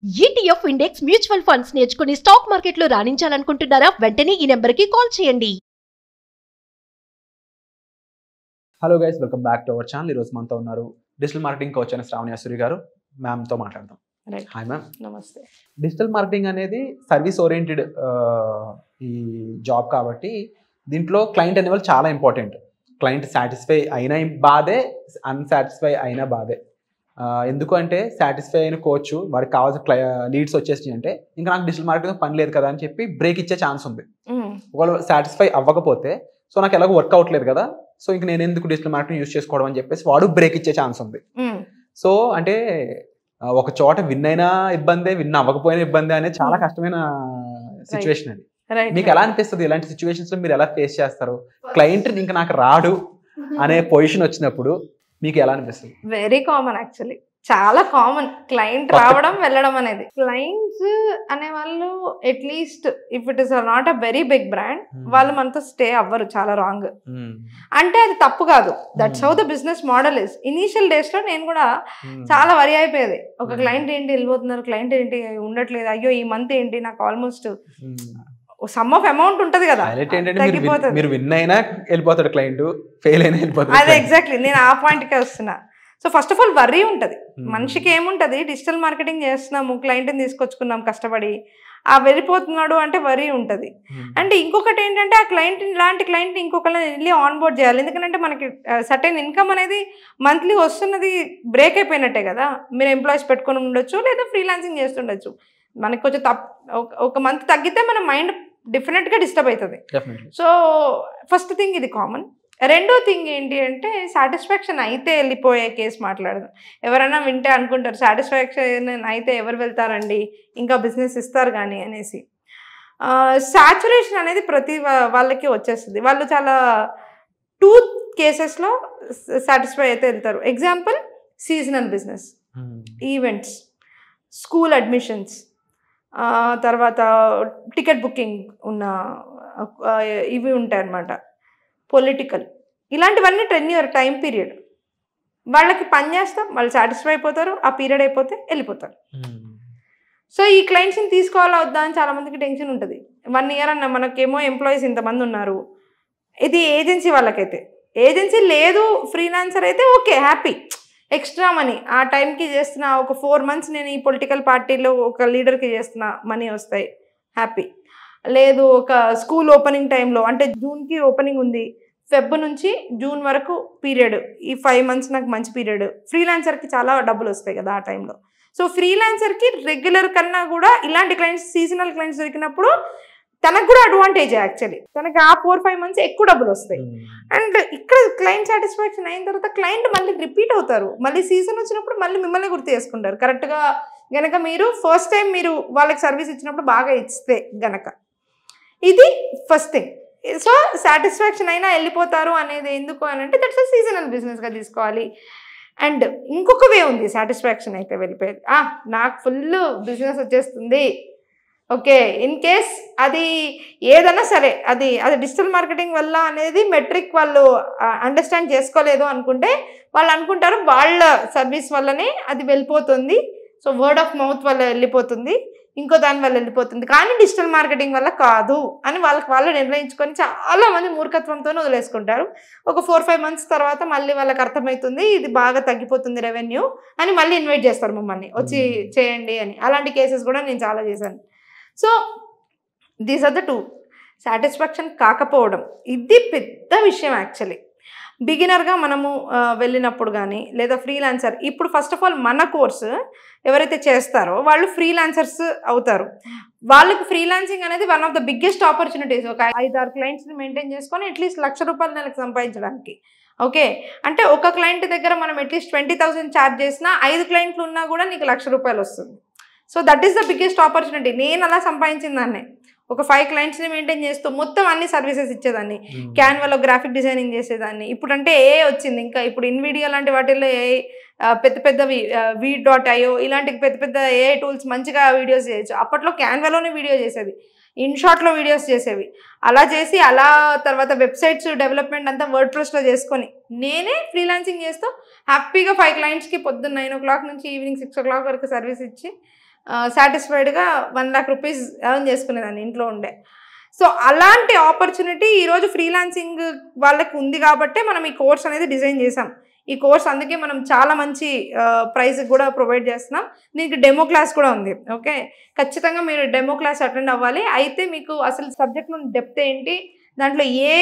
ETF index mutual funds నేర్చుకుని stock మార్కెట్లో రాణించాలనుకుంటున్నారా? వెంటనే ఈ నెంబర్కి కాల్ చేయండి. Hello guys, welcome back to our channel. ఈరోజు మనతో ఉన్నారు డిజిటల్ మార్కెటింగ్ కోచ్ అయిన శ్రావణి అసూరి గారు. మ్యామ్తో మాట్లాడదాం. Hi ma'am. నమస్తే. డిజిటల్ మార్కెటింగ్ అనేది సర్వీస్ ఓరియంటెడ్ ఈ జాబ్ కాబట్టి దీంట్లో క్లయింట్ అనేవాళ్ళు చాలా ఇంపార్టెంట్. క్లయింట్ సాటిస్ఫై అయిన బాధే, అన్సాటిస్ఫై అయిన బాధే. ఎందుకు అంటే సాటిస్ఫై అయిన కోచ్ వాడికి కావాల్సిన లీడ్స్ వచ్చేసినాయి అంటే ఇంకా నాకు డిజిటల్ మార్కెటింగ్ పని లేదు కదా అని చెప్పి బ్రేక్ ఇచ్చే ఛాన్స్ ఉంది. వాళ్ళు సాటిస్ఫై అవ్వకపోతే సో నాకు ఎలాగో వర్క్ అవ్వట్లేదు కదా, సో ఇంక నేను ఎందుకు డిజిటల్ మార్కెటింగ్ యూజ్ చేసుకోవడం అని చెప్పేసి వాడు బ్రేక్ ఇచ్చే ఛాన్స్ ఉంది. సో అంటే ఒక చోట విన్ అయినా ఇబ్బందే, విన్ అవ్వకపోయినా ఇబ్బందే అనేది చాలా కష్టమైన సిచ్యువేషన్ అది. మీకు ఎలా అనిపిస్తుంది? ఇలాంటి సిచ్యువేషన్స్ లో మీరు ఎలా ఫేస్ చేస్తారు? క్లయింట్ ఇంకా నాకు రాడు అనే పొజిషన్ వచ్చినప్పుడు మీకు ఎలా అనిపిస్తుంది? వెరీ కామన్, యాక్చువల్లీ చాలా కామన్ క్లయింట్ రావడం వెళ్ళడం అనేది. క్లయింట్స్ అనే వాళ్ళు at least if it is not a very big brand వాళ్ళు మనతో స్టే అవ్వరు. చాలా రాంగ్. అంటే అది తప్పు కాదు, that's how the business model is. Initial days లో నేను కూడా చాలా వరి అయిపోయేది. ఒక క్లయింట్ ఏంటి వెళ్ళిపోతున్నారు, క్లయింట్ ఏంటి ఉండట్లేదు, అయ్యో ఈ మంత్ ఏంటి నాకు ఆల్మోస్ట్ సమ్ ఆఫ్ అమౌంట్ ఉంటది కదా, తగ్గిపోతుంది. మీరు విన్ అయినా వెళ్ళిపోతాడు క్లయింట్, ఫెయిల్ అయినా వెళ్ళిపోతాడు. అదే ఎగ్జాక్ట్లీ నేను ఆ పాయింట్కే వస్తున్నా. So first of all worry ఉంటుంది మనిషికి. ఏముంటుంది, డిజిటల్ మార్కెటింగ్ చేస్తున్నాము, క్లయింట్ని తీసుకొచ్చుకున్నాం కష్టపడి, ఆ వెళ్ళిపోతున్నాడు అంటే వరీ ఉంటుంది. అంటే ఇంకొకటి ఏంటంటే ఆ క్లయింట్, ఇలాంటి క్లయింట్ ఇంకొకరిని వెళ్ళి ఆన్ బోర్డ్ చేయాలి. ఎందుకంటే మనకి సర్టెన్ ఇన్కమ్ అనేది మంత్లీ వస్తున్నది బ్రేక్ అయిపోయినట్టే కదా. మీరు ఎంప్లాయీస్ పెట్టుకుని ఉండొచ్చు లేదా ఫ్రీలాన్సింగ్ చేస్తుండొచ్చు. మనకి కొంచెం ఒక మంత్ తగ్గితే మన మైండ్ డెఫినెట్గా డిస్టర్బ్ అవుతుంది. సో ఫస్ట్ థింగ్ ఇది కామన్. రెండో థింగ్ ఏంటి అంటే సాటిస్ఫాక్షన్ అయితే వెళ్ళిపోయే కేసు మాట్లాడదాం. ఎవరైనా వింటే అనుకుంటారు సాటిస్ఫాక్షన్ అయితే ఎవరు వెళ్తారండి, ఇంకా బిజినెస్ ఇస్తారు కానీ అనేసి. సాచురేషన్ అనేది ప్రతి వాళ్ళకి వచ్చేస్తుంది. వాళ్ళు చాలా 2 కేసెస్లో సాటిస్ఫై అయితే వెళ్తారు. Example seasonal business, events, school admissions, తర్వాత టికెట్ బుకింగ్ ఉన్న ఇవి ఉంటాయి అన్నమాట. పొలిటికల్, ఇలాంటివన్నీ 10 year టైం పీరియడ్. వాళ్ళకి పని చేస్తాం, వాళ్ళు సాటిస్ఫై అయిపోతారు, ఆ పీరియడ్ అయిపోతే వెళ్ళిపోతారు. సో ఈ క్లయింట్స్ని తీసుకోవాలా వద్దా అని చాలామందికి టెన్షన్ ఉంటుంది. 1 year అన్న మనకేమో ఎంప్లాయీస్ ఇంతమంది ఉన్నారు. ఇది ఏజెన్సీ వాళ్ళకైతే, ఏజెన్సీ లేదు ఫ్రీలాన్సర్ అయితే ఓకే హ్యాపీ, ఎక్స్ట్రా మనీ ఆ టైంకి చేస్తున్నా. ఒక 4 months నేను ఈ పొలిటికల్ పార్టీలో ఒక లీడర్కి చేస్తున్నా, మనీ వస్తాయి, హ్యాపీ. లేదు ఒక స్కూల్ ఓపెనింగ్ టైంలో, అంటే జూన్కి ఓపెనింగ్ ఉంది, ఫెబ్ నుంచి జూన్ వరకు పీరియడ్, ఈ 5 months నాకు మంచి పీరియడ్. ఫ్రీలాన్సర్కి చాలా డబ్బులు వస్తాయి కదా ఆ టైంలో. సో ఫ్రీలాన్సర్కి రెగ్యులర్ కన్నా కూడా ఇలాంటి క్లయింట్స్, సీజనల్ క్లయింట్స్ దొరికినప్పుడు తనకు కూడా అడ్వాంటేజ్. యాక్చువల్లీ తనకి ఆ 4-5 months ఎక్కువ డబ్బులు వస్తాయి. అండ్ ఇక్కడ క్లయింట్ సాటిస్ఫాక్షన్ అయిన తర్వాత క్లయింట్ మళ్ళీ రిపీట్ అవుతారు. మళ్ళీ సీజన్ వచ్చినప్పుడు మళ్ళీ మిమ్మల్ని గుర్తు చేసుకుంటారు. కరెక్ట్గా గనక మీరు ఫస్ట్ టైం మీరు వాళ్ళకి సర్వీస్ ఇచ్చినప్పుడు బాగా ఇస్తే గనక, ఇది ఫస్ట్ థింగ్. సో సాటిస్ఫాక్షన్ అయినా వెళ్ళిపోతారు అనేది ఎందుకు అని అంటే దట్స్ సీజనల్ బిజినెస్గా తీసుకోవాలి. అండ్ ఇంకొక వే ఉంది సాటిస్ఫాక్షన్ అయితే వెళ్ళిపోయేది. నాకు ఫుల్ బిజినెస్ వచ్చేస్తుంది, ఓకే, ఇన్ కేస్ అది ఏదైనా సరే అది డిజిటల్ మార్కెటింగ్ వల్ల అనేది మెట్రిక్ వాళ్ళు అండర్స్టాండ్ చేసుకోలేదు అనుకుంటే వాళ్ళు అనుకుంటారు వాళ్ళ సర్వీస్ వల్లనే అది వెళ్ళిపోతుంది, సో వర్డ్ ఆఫ్ మౌత్ వల్ల వెళ్ళిపోతుంది, ఇంకో దాని వల్ల వెళ్ళిపోతుంది, కానీ డిజిటల్ మార్కెటింగ్ వల్ల కాదు అని వాళ్ళు నిర్ణయించుకొని చాలామంది మూర్ఖత్వంతో వదిలేసుకుంటారు. ఒక 4-5 months తర్వాత మళ్ళీ వాళ్ళకి అర్థమవుతుంది ఇది బాగా తగ్గిపోతుంది రెవెన్యూ అని మళ్ళీ ఇన్వైట్ చేస్తారు మమ్మల్ని వచ్చి చేయండి అని. అలాంటి కేసెస్ కూడా నేను చాలా చేశాను. So these are the 2. Satisfaction కాకపోవడం ఇది పెద్ద విషయం యాక్చువల్లీ. బిగినర్గా మనము వెళ్ళినప్పుడు కానీ లేదా ఫ్రీలాన్సర్, ఇప్పుడు ఫస్ట్ ఆఫ్ ఆల్ మన కోర్సు ఎవరైతే చేస్తారో వాళ్ళు ఫ్రీలాన్సర్స్ అవుతారు. వాళ్ళకి ఫ్రీలాన్సింగ్ అనేది one of the biggest opportunities. ఒక 5-6 క్లయింట్స్ని మెయింటైన్ చేసుకొని అట్లీస్ట్ ₹1,00,000 నెలకు సంపాదించడానికి. ఓకే, అంటే ఒక క్లయింట్ దగ్గర మనం అట్లీస్ట్ 20,000 ఛార్జ్ చేసినా 5 clients ఉన్నా కూడా నీకు ₹1,00,000 వస్తుంది. So that is the biggest opportunity. నేను అలా సంపాదించిన దాన్నే. ఒక 5 clientsని మెయింటైన్ చేస్తూ మొత్తం అన్ని సర్వీసెస్ ఇచ్చేదాన్ని. క్యాన్వాలో గ్రాఫిక్ డిజైనింగ్ చేసేదాన్ని. ఇప్పుడు అంటే ఏ వచ్చింది, ఇంకా ఇప్పుడు ఇన్విడియో లాంటి వాటిల్లో పెద్దవి v.io ఇలాంటి పెద్ద ఏ టూల్స్ మంచిగా వీడియోస్ చేయొచ్చు. అప్పట్లో క్యాన్వాలోనే వీడియో చేసేది, ఇన్షార్ట్లో వీడియోస్ చేసేవి. అలా చేసి అలా తర్వాత వెబ్సైట్స్ డెవలప్మెంట్ అంతా వర్డ్ప్రెస్లో చేసుకొని నేనే ఫ్రీలాన్సింగ్ చేస్తూ హ్యాపీగా 5 clientsకి పొద్దున్న 9 o'clock నుంచి ఈవినింగ్ 6 o'clock వరకు సర్వీస్ ఇచ్చి సాటిస్ఫైడ్గా 1 lakh రూపీస్ ఎర్న్ చేసుకునేదాన్ని ఇంట్లో ఉండే. సో అలాంటి ఆపర్చునిటీ ఈరోజు ఫ్రీలాన్సింగ్ వాళ్ళకి ఉంది కాబట్టే మనం ఈ కోర్స్ అనేది డిజైన్ చేసాం. ఈ కోర్స్ అందుకే మనం చాలా మంచి ప్రైస్ కూడా ప్రొవైడ్ చేస్తున్నాం. దీనికి డెమో క్లాస్ కూడా ఉంది. ఓకే, ఖచ్చితంగా మీరు డెమో క్లాస్ అటెండ్ అవ్వాలి. అయితే మీకు అసలు సబ్జెక్ట్ డెప్త్ ఏంటి, దాంట్లో ఏ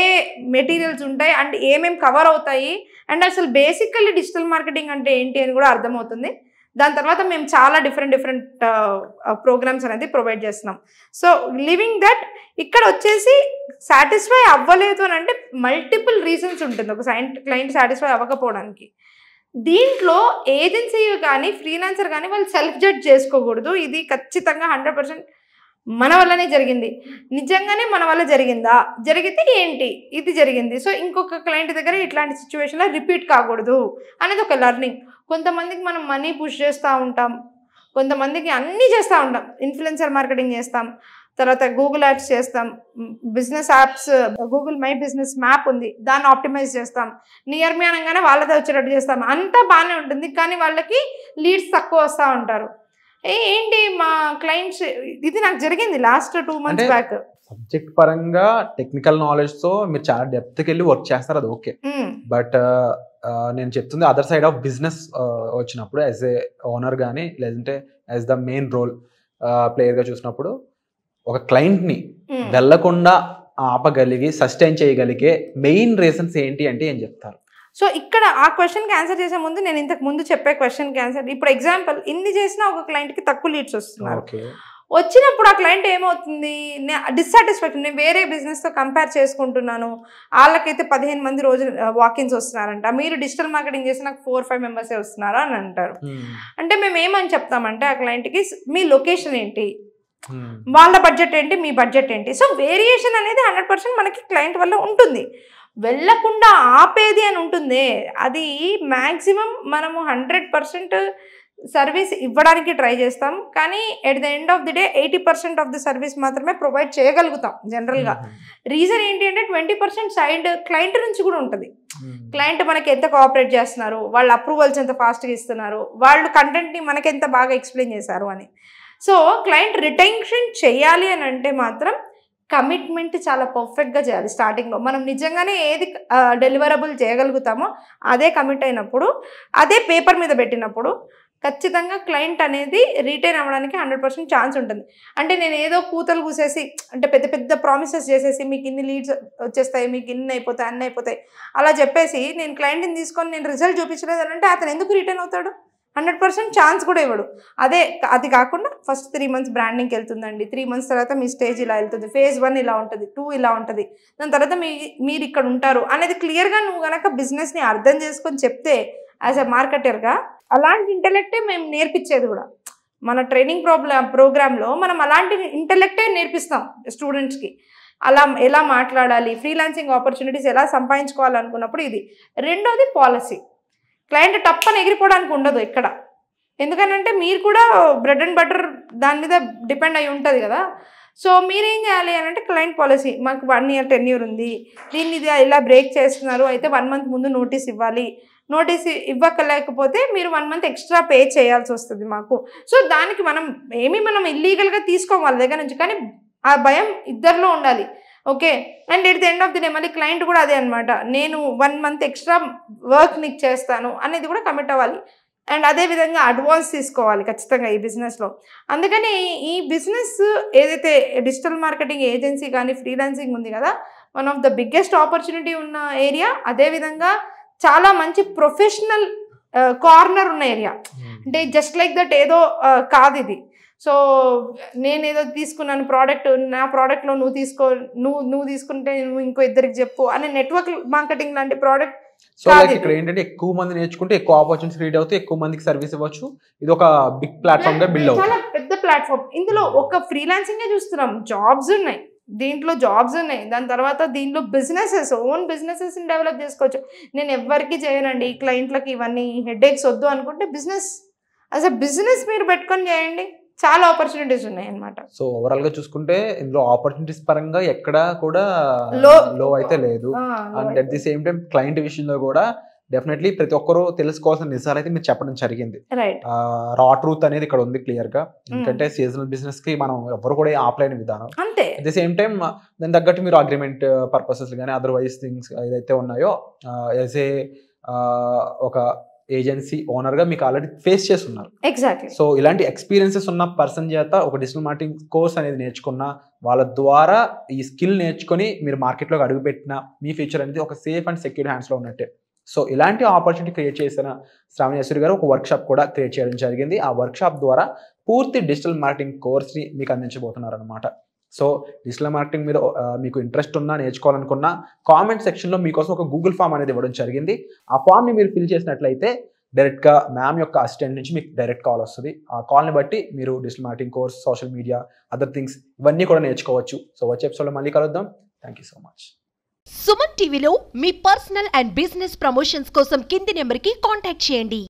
మెటీరియల్స్ ఉంటాయి అండ్ ఏమేమి కవర్ అవుతాయి అండ్ అసలు బేసికల్లీ డిజిటల్ మార్కెటింగ్ అంటే ఏంటి అని కూడా అర్థమవుతుంది. దాని తర్వాత మేము చాలా డిఫరెంట్ ప్రోగ్రామ్స్ అనేది ప్రొవైడ్ చేస్తున్నాం. సో లివింగ్ దట్ ఇక్కడ వచ్చేసి సాటిస్ఫై అవ్వలేదు అని అంటే మల్టిపుల్ రీజన్స్ ఉంటుంది ఒక క్లయింట్ సాటిస్ఫై అవ్వకపోవడానికి. దీంట్లో ఏజెన్సీ కానీ ఫ్రీలాన్సర్ కానీ వాళ్ళు సెల్ఫ్ జడ్జ్ చేసుకోకూడదు. ఇది ఖచ్చితంగా 100% మన వల్లనే జరిగింది, నిజంగానే మన వల్ల జరిగిందా, జరిగితే ఏంటి ఇది జరిగింది, సో ఇంకొక క్లయింట్ దగ్గర ఇట్లాంటి సిచ్యువేషన్లో రిపీట్ కాకూడదు అనేది ఒక లెర్నింగ్. కొంతమందికి మనం మనీ పుష్ చేస్తూ ఉంటాం, కొంతమందికి అన్నీ చేస్తూ ఉంటాం. ఇన్ఫ్లుయెన్సర్ మార్కెటింగ్ చేస్తాం, తర్వాత గూగుల్ యాడ్స్ చేస్తాం, business apps, Google my business map ఉంది దాన్ని ఆప్టిమైజ్ చేస్తాం, నియర్ మీ అనగానే వాళ్ళతో వచ్చేటట్టు చేస్తాం, అంతా బాగానే ఉంటుంది. కానీ వాళ్ళకి లీడ్స్ తక్కువ వస్తూ ఉంటారు. ఏంటి మా క్లయింట్స్, ఇది నాకు జరిగింది లాస్ట్ 2 months బ్యాక్. సబ్జెక్ట్ పరంగా టెక్నికల్ నాలెడ్జ్ తో మీరు చాలా డెప్త్కి వెళ్ళి వర్క్ చేస్తారు, అది ఓకే. బట్ నేను చెప్తుంది అదర్ సైడ్ ఆఫ్ బిజినెస్ వచ్చినప్పుడు యాజ్ ఏ ఓనర్ కానీ లేదంటే యాజ్ ద మెయిన్ రోల్ ప్లేయర్గా చూసినప్పుడు ఒక క్లయింట్ని వెళ్లకుండా ఆపగలిగి సస్టైన్ చేయగలిగే మెయిన్ రీజన్స్ ఏంటి అంటే ఏం చెప్తారు? సో ఇక్కడ ఆ క్వశ్చన్కి ఆన్సర్ చేసే ముందు నేను ఇంతకు ముందు చెప్పే క్వశ్చన్కి ఆన్సర్, ఇప్పుడు ఎగ్జాంపుల్ ఇన్ని చేసినా ఒక క్లయింట్కి తక్కువ లీడ్స్ వస్తున్నారు. వచ్చినప్పుడు ఆ క్లయింట్ ఏమవుతుంది, డిస్సాటిస్ఫాక్షన్, నేను వేరే బిజినెస్తో కంపేర్ చేసుకుంటున్నాను, వాళ్ళకైతే 15 మంది రోజు వాకిన్స్ వస్తున్నారంట, మీరు డిజిటల్ మార్కెటింగ్ చేసి నాకు 4-5 మెంబర్సే వస్తున్నారు అని అంటారు. అంటే మేము ఏమని చెప్తామంటే ఆ క్లయింట్కి మీ లొకేషన్ ఏంటి, వాళ్ళ బడ్జెట్ ఏంటి, మీ బడ్జెట్ ఏంటి. సో వేరియేషన్ అనేది 100% మనకి క్లయింట్ వల్ల ఉంటుంది. వెళ్ళకుండా ఆపేది అని ఉంటుంది, అది మ్యాక్సిమం మనము 100% సర్వీస్ ఇవ్వడానికి ట్రై చేస్తాం. కానీ at the end of the day 80% of the service మాత్రమే ప్రొవైడ్ చేయగలుగుతాం జనరల్గా. రీజన్ ఏంటి అంటే 20% సైడ్ క్లయింట్ నుంచి కూడా ఉంటుంది. క్లయింట్ మనకి ఎంత కోఆపరేట్ చేస్తున్నారు, వాళ్ళ అప్రూవల్స్ ఎంత ఫాస్ట్గా ఇస్తున్నారు, వాళ్ళు కంటెంట్ని మనకి ఎంత బాగా ఎక్స్ప్లెయిన్ చేశారు అని. సో క్లయింట్ రిటెన్షన్ చేయాలి అని అంటే మాత్రం కమిట్మెంట్ చాలా పర్ఫెక్ట్గా చేయాలి. స్టార్టింగ్లో మనం నిజంగానే ఏది డెలివరబుల్ చేయగలుగుతామో అదే కమిట్ అయినప్పుడు, అదే పేపర్ మీద పెట్టినప్పుడు ఖచ్చితంగా క్లయింట్ అనేది రిటైన్ అవ్వడానికి 100% ఛాన్స్ ఉంటుంది. అంటే నేను ఏదో కూతలు కూసేసి అంటే పెద్ద పెద్ద ప్రామిసెస్ చేసేసి మీకు ఇన్ని లీడ్స్ వచ్చేస్తాయి, మీకు ఇన్ని అయిపోతాయి, అన్నీ అయిపోతాయి అలా చెప్పేసి నేను క్లయింట్ని తీసుకొని నేను రిజల్ట్ చూపించలేదు అని అంటే అతను ఎందుకు రిటైన్ అవుతాడు? 100% ఛాన్స్ కూడా ఇవ్వడు. అది కాకుండా ఫస్ట్ 3 months బ్రాండింగ్కి వెళ్తుందండి, 3 months తర్వాత మీ స్టేజ్ ఇలా వెళ్తుంది, phase 1 ఇలా ఉంటుంది, 2 ఇలా ఉంటుంది, దాని తర్వాత మీరు ఇక్కడ ఉంటారు అనేది క్లియర్గా నువ్వు కనుక బిజినెస్ని అర్థం చేసుకొని చెప్తే యాజ్ ఎ మార్కెటర్గా, అలాంటి ఇంటెలెక్టే మేము నేర్పించేది కూడా. మన ట్రైనింగ్ ప్రోగ్రాంలో మనం అలాంటి ఇంటెలెక్టే నేర్పిస్తాం స్టూడెంట్స్కి. అలా ఎలా మాట్లాడాలి, ఫ్రీలాన్సింగ్ ఆపర్చునిటీస్ ఎలా సంపాదించుకోవాలనుకున్నప్పుడు ఇది. రెండోది పాలసీ. క్లయింట్ టప్పని ఎగిరిపోవడానికి ఉండదు ఇక్కడ, ఎందుకనంటే మీరు కూడా బ్రెడ్ అండ్ బటర్ దాని మీద డిపెండ్ అయి ఉంటుంది కదా. సో మీరేం చేయాలి అని అంటే క్లయింట్ పాలసీ, మాకు 1 year టెన్యూర్ ఉంది, దీన్ని ఇది ఇలా బ్రేక్ చేస్తున్నారు, అయితే 1 month ముందు నోటీస్ ఇవ్వాలి, నోటీస్ ఇవ్వలేకపోతే మీరు 1 month ఎక్స్ట్రా పే చేయాల్సి వస్తుంది మాకు. సో దానికి మనం ఇల్లీగల్గా తీసుకోం వాళ్ళ దగ్గర నుంచి, కానీ ఆ భయం ఇద్దరిలో ఉండాలి. Okay, and at the end of the day మళ్ళీ క్లయింట్ కూడా అదే అనమాట, నేను 1 month ఎక్స్ట్రా వర్క్ నీకు చేస్తాను అనేది కూడా కమిట్ అవ్వాలి. అండ్ అదేవిధంగా అడ్వాన్స్ తీసుకోవాలి ఖచ్చితంగా ఈ బిజినెస్లో. అందుకని ఈ బిజినెస్ ఏదైతే డిజిటల్ మార్కెటింగ్ ఏజెన్సీ కానీ ఫ్రీలాన్సింగ్ ఉంది కదా, one of the biggest opportunity ఉన్న ఏరియా. అదేవిధంగా చాలా మంచి ప్రొఫెషనల్ కార్నర్ ఉన్న ఏరియా. అంటే జస్ట్ లైక్ దట్ ఏదో కాదు ఇది. సో నేను ఏదో తీసుకున్నాను ప్రోడక్ట్, నా ప్రోడక్ట్లో నువ్వు తీసుకుంటే నువ్వు ఇంకో ఇద్దరికి చెప్పు అనే నెట్వర్క్ మార్కెటింగ్ లాంటి ప్రోడక్ట్. సో లైక్ ఇక్కడ ఏంటంటే ఎక్కువ మంది నేర్చుకుంటే ఎక్కువ ఆపర్చునిటీస్ క్రియేట్ అవుతాయి, ఎక్కువ మందికి సర్వీస్ ఇవ్వచ్చు. ఇది ఒక బిగ్ ప్లాట్ఫామ్ గా బిల్డ్ అవుతుంది, చాలా పెద్ద ప్లాట్ఫామ్. ఇందులో ఒక ఫ్రీలాన్సింగ్ చూస్తున్నాం, జాబ్స్ ఉన్నాయి, దీంట్లో జాబ్స్ ఉన్నాయి, దాని తర్వాత దీంట్లో బిజినెసెస్, ఓన్ బిజినెసెస్ డెవలప్ చేసుకోవచ్చు. నేను ఎవరికి చేయనండి క్లయింట్లకి ఇవన్నీ హెడేక్స్ వద్దు అనుకుంటే బిజినెస్ యాజ్ అ బిజినెస్ మీరు పెట్టుకొని చేయండి, చాలా ఆపర్చునిటీస్ ఉన్నాయి అన్నమాట. సో ఓవరాల్ గా చూసుకుంటే ఇందులో ఆపర్చునిటీస్ పరంగా ఎక్కడా కూడా లో అయితే లేదు. And at the same time client విషయంలో కూడా డెఫినెట్లీ ప్రతి ఒక్కరూ తెలుసుకోవాల్సిన నిజాలు అయితే మీరు చెప్పడం జరిగింది. రైట్. రా ట్రూత్ అనేది ఇక్కడ ఉంది క్లియర్ గా. ఎందుకంటే సీజనల్ బిజినెస్ కి మనం ఎవరు కూడా ఆపలేని విధానం. అంతే. అట్ ది సేమ్ టైం దాని తగ్గట్టు మీరు అగ్రిమెంట్ పర్పసెస్ కానీ అదర్వైజ్ థింగ్స్ ఏదైతే ఉన్నాయో యాజ్ ఏ ఒక ఏజెన్సీ ఓనర్ గా మీకు ఆల్రెడీ ఫేస్ చేసి ఉన్నారు. ఎగ్జాక్ట్లీ. సో ఇలాంటి ఎక్స్పీరియన్సెస్ ఉన్న పర్సన్ చేత ఒక డిజిటల్ మార్కెటింగ్ కోర్స్ అనేది నేర్చుకున్న వాళ్ళ ద్వారా ఈ స్కిల్ నేర్చుకొని మీరు మార్కెట్లోకి అడుగుపెట్టిన మీ ఫ్యూచర్ అనేది ఒక సేఫ్ అండ్ సెక్యూర్ హ్యాండ్స్లో ఉన్నట్టే. సో ఇలాంటి ఆపర్చునిటీ క్రియేట్ చేసిన శ్రావణి యశ్వరి గారు ఒక వర్క్షాప్ కూడా క్రియేట్ చేయడం జరిగింది. ఆ వర్క్షాప్ ద్వారా పూర్తి డిజిటల్ మార్కెటింగ్ కోర్స్ని మీకు అందించబోతున్నారు అనమాట. సో డిజిటల్ మార్కెటింగ్ మీద మీకు ఇంట్రెస్ట్ ఉన్నా నేర్చుకోవాలనుకున్నా కామెంట్ సెక్షన్లో మీకోసం ఒక గూగుల్ ఫామ్ అనేది ఇవ్వడం జరిగింది. ఆ ఫామ్ని మీరు ఫిల్ చేసినట్లయితే డైరెక్ట్గా మ్యామ్ యొక్క అసిస్టెంట్ నుంచి మీకు డైరెక్ట్ కాల్ వస్తుంది. ఆ కాల్ని బట్టి మీరు digital marketing course, social media, other things ఇవన్నీ కూడా నేర్చుకోవచ్చు. సో వచ్చే ఎపిసోడ్లో మళ్ళీ కలుద్దాం. Thank you so much. Suman టీవీలో మీ పర్సనల్ అండ్ బిజినెస్ ప్రమోషన్స్ కోసం కింది నెంబర్కి కాంటాక్ట్ చేయండి.